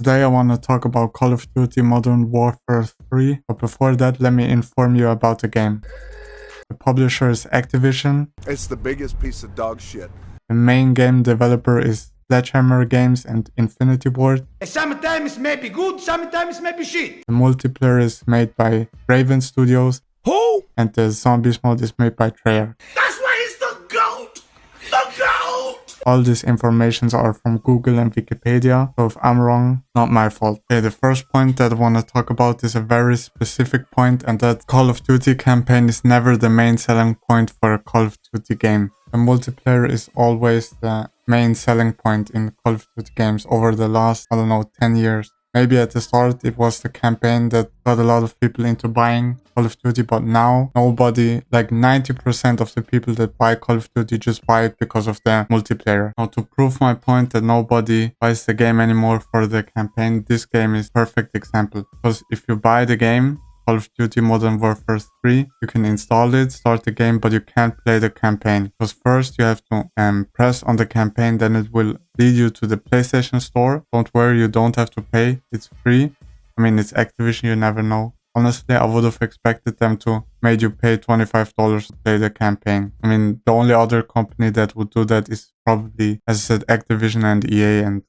Today I want to talk about Call of Duty Modern Warfare 3, but before that let me inform you about the game. The publisher is Activision. It's the biggest piece of dog shit. The main game developer is Sledgehammer Games and Infinity Ward. Sometimes may be good, sometimes may be shit. The multiplayer is made by Raven Studios. Who? And the zombies mode is made by Treyarch. That's why he's the GOAT! The GOAT! All these informations are from Google and Wikipedia, so if I'm wrong, not my fault. Okay, the first point that I want to talk about is a very specific point, and that Call of Duty campaign is never the main selling point for a Call of Duty game. The multiplayer is always the main selling point in Call of Duty games over the last, 10 years. Maybe at the start it was the campaign that got a lot of people into buying Call of Duty, but now nobody, like 90% of the people that buy Call of Duty just buy it because of the multiplayer. Now to prove my point that nobody buys the game anymore for the campaign, this game is a perfect example. Because if you buy the game, Call of Duty Modern Warfare 3, you can install it, start the game, but you can't play the campaign. Because first you have to press on the campaign, then it will lead you to the PlayStation Store. Don't worry, you don't have to pay. It's free. I mean, it's Activision, you never know. Honestly, I would have expected them to make you pay $25 to play the campaign. I mean, the only other company that would do that is probably, as I said, Activision and EA, and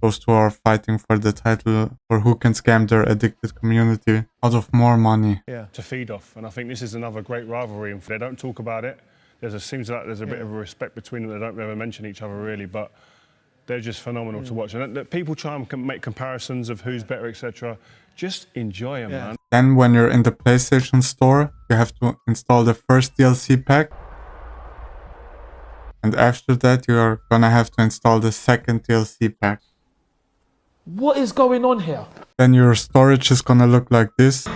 those two are fighting for the title for who can scam their addicted community out of more money. Yeah, to feed off. And I think this is another great rivalry. And they don't talk about it. Seems like there's a bit of a respect between them. They don't ever mention each other really, but they're just phenomenal to watch. And people try and make comparisons of who's better, etc. Just enjoy them, man. Then when you're in the PlayStation Store, you have to install the first DLC pack. And after that, you're gonna have to install the second DLC pack. What is going on here? Then your storage is gonna look like this.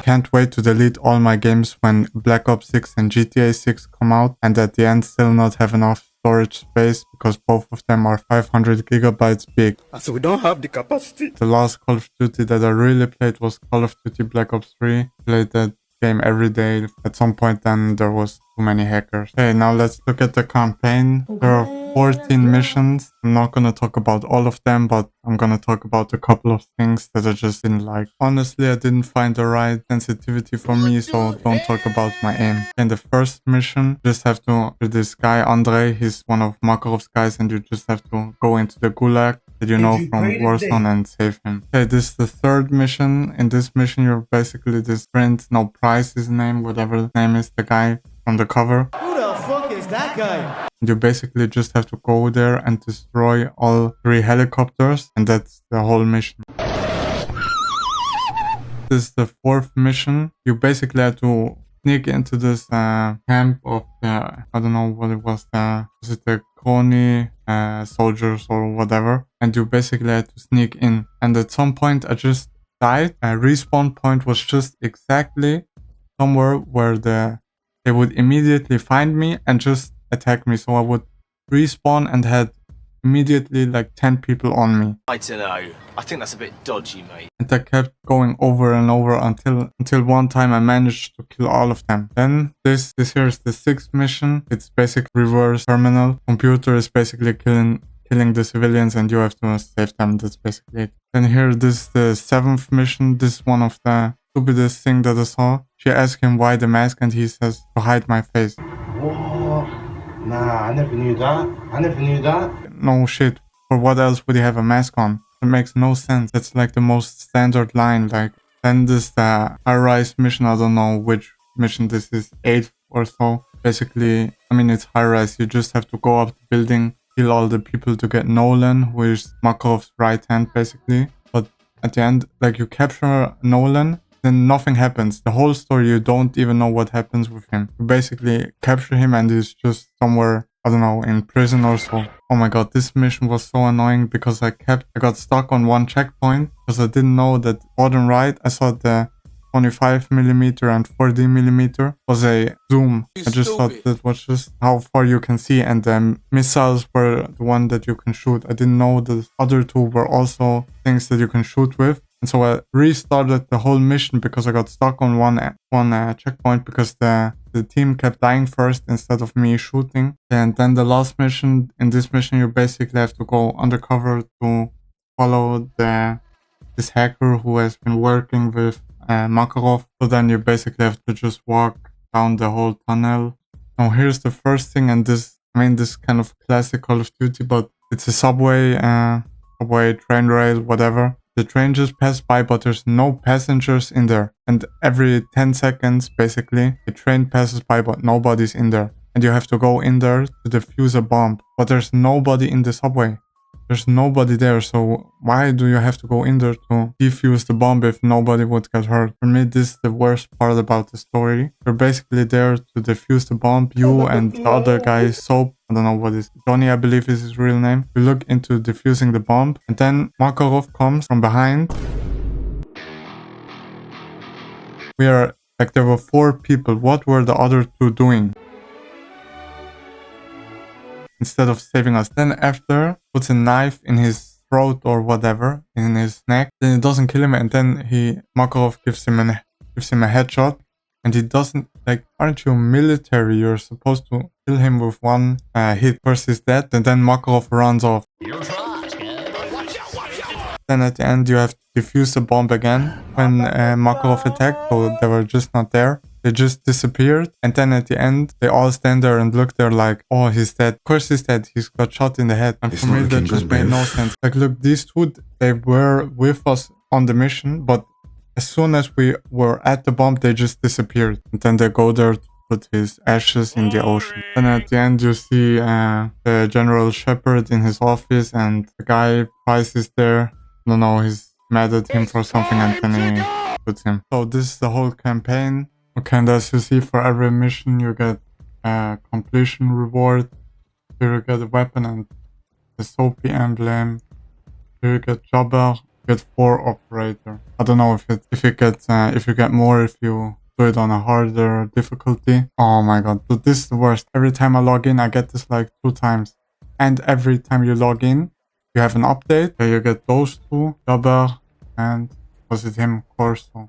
Can't wait to delete all my games when Black Ops 6 and GTA 6 come out, and at the end still not have enough storage space because both of them are 500 gigabytes big. So we don't have the capacity. The last Call of Duty that I really played was Call of Duty Black Ops 3. Played that game every day. At some point then there was too many hackers. Okay, now let's look at the campaign. There are 14 missions. I'm not gonna talk about all of them, but I'm gonna talk about a couple of things that I just didn't like. Honestly, I didn't find the right sensitivity for me, so don't talk about my aim. In the first mission, you just have to, this guy Andre, he's one of Makarov's guys, and you just have to go into the gulag that you know from Warzone and save him. Okay, this is the third mission. In this mission, you're basically this Prince, no, Price his name, whatever his name is, the guy from the cover. Who the fuck is that guy? You basically just have to go there and destroy all 3 helicopters, and that's the whole mission. This is the fourth mission. You basically have to sneak into this camp of the, I don't know what it was, was it the Kony soldiers or whatever, and you basically had to sneak in. And at some point I just died. A respawn point was just exactly somewhere where they would immediately find me and just attack me, so I would respawn and had immediately like 10 people on me. I don't know. I think that's a bit dodgy, mate. And I kept going over and over until one time I managed to kill all of them. Then this here is the sixth mission. It's basically reverse terminal. Computer is basically killing the civilians and you have to save them. That's basically it. Then here, this is the seventh mission. This is one of the stupidest thing that I saw. She asked him why the mask and he says to hide my face. What? Nah, I never knew that. No shit. For what else would he have a mask on? It makes no sense. That's like the most standard line. Like, then this the high-rise mission. I don't know which mission this is, 8th or so. Basically, I mean, it's high-rise. You just have to go up the building, kill all the people to get Nolan, who is Makarov's right hand, basically. But at the end, like, you capture Nolan, then nothing happens. The whole story, you don't even know what happens with him. You basically capture him and he's just somewhere, I don't know, in prison or so. Oh my god, this mission was so annoying because I got stuck on one checkpoint because I didn't know that bottom right, I saw the 25mm and 40mm was a zoom. I just thought that was just how far you can see, and the missiles were the one that you can shoot. I didn't know the other two were also things that you can shoot with. And so I restarted the whole mission because I got stuck on one checkpoint because the team kept dying first instead of me shooting. And then the last mission, in this mission you basically have to go undercover to follow this hacker who has been working with Makarov. So then you basically have to just walk down the whole tunnel. Now here's the first thing, and this kind of classic Call of Duty, but it's a subway train rail, whatever. The train just passed by, but there's no passengers in there. And every 10 seconds, basically, the train passes by, but nobody's in there. And you have to go in there to defuse a bomb. But there's nobody in the subway. There's nobody there, so why do you have to go in there to defuse the bomb if nobody would get hurt? For me, this is the worst part about the story. You're basically there to defuse the bomb. You and the other guy, Soap, I don't know what is, Johnny, I believe is his real name. You look into defusing the bomb, and then Makarov comes from behind. There were 4 people. What were the other 2 doing? Instead of saving us. Then after, puts a knife in his throat or whatever, in his neck. Then it doesn't kill him, and then Makarov gives him a headshot. And he doesn't, like, aren't you military? You're supposed to kill him with 1 hit. First he's dead, and then Makarov runs off. Then at the end you have to defuse the bomb again. When Makarov attacked, so they were just not there. They just disappeared, and then at the end, they all stand there and look there like, oh, he's dead. Of course he's dead, he's got shot in the head. And for me, that just made no sense. Like, look, these 2, they were with us on the mission, but as soon as we were at the bomb, they just disappeared. And then they go there to put his ashes in the ocean. Then at the end, you see the General Shepard in his office, and the guy, Price, is there. I don't know, he's mad at him for something, and then he puts him. So this is the whole campaign. Okay, and as you see, for every mission you get a completion reward. Here you get a weapon and the Soapy emblem. Here you get Jobber, you get 4 operator. I don't know if you get more if you do it on a harder difficulty. Oh my god, but this is the worst. Every time I log in, I get this like 2 times. And every time you log in, you have an update. Here you get those 2, Jobber and was it him, Corso.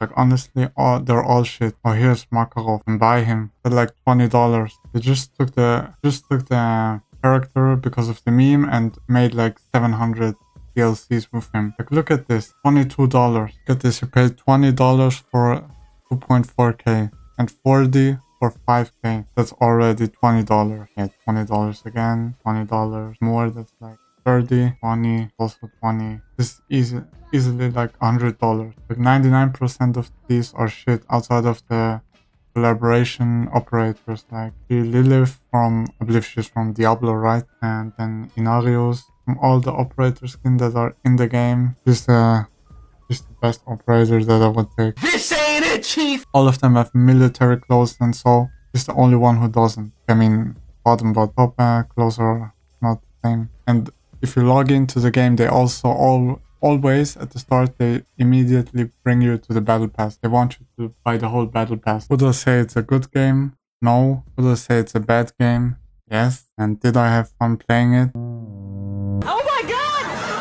Like, honestly, they're all shit. Oh, here's Makarov, and buy him for like $20. They just took the character because of the meme and made like 700 DLCs with him. Like, look at this, $22. Look at this, you paid $20 for 2.4k and 40 for 5k. That's already $20. Yeah, $20 again, $20 more. That's like 30, 20, also 20. This is easily like $100. Like 99% of these are shit outside of the collaboration operators, like the Lilith from, I believe she's from Diablo, right? And then Inarius, from all the operator skins that are in the game. She's the best operator that I would take. This ain't it, Chief! All of them have military clothes, and so she's the only one who doesn't. I mean, bottom but top clothes are not the same. And if you log into the game, they also always at the start, they immediately bring you to the battle pass. They want you to buy the whole battle pass. Would I say it's a good game? No. Would I say it's a bad game? Yes. And did I have fun playing it?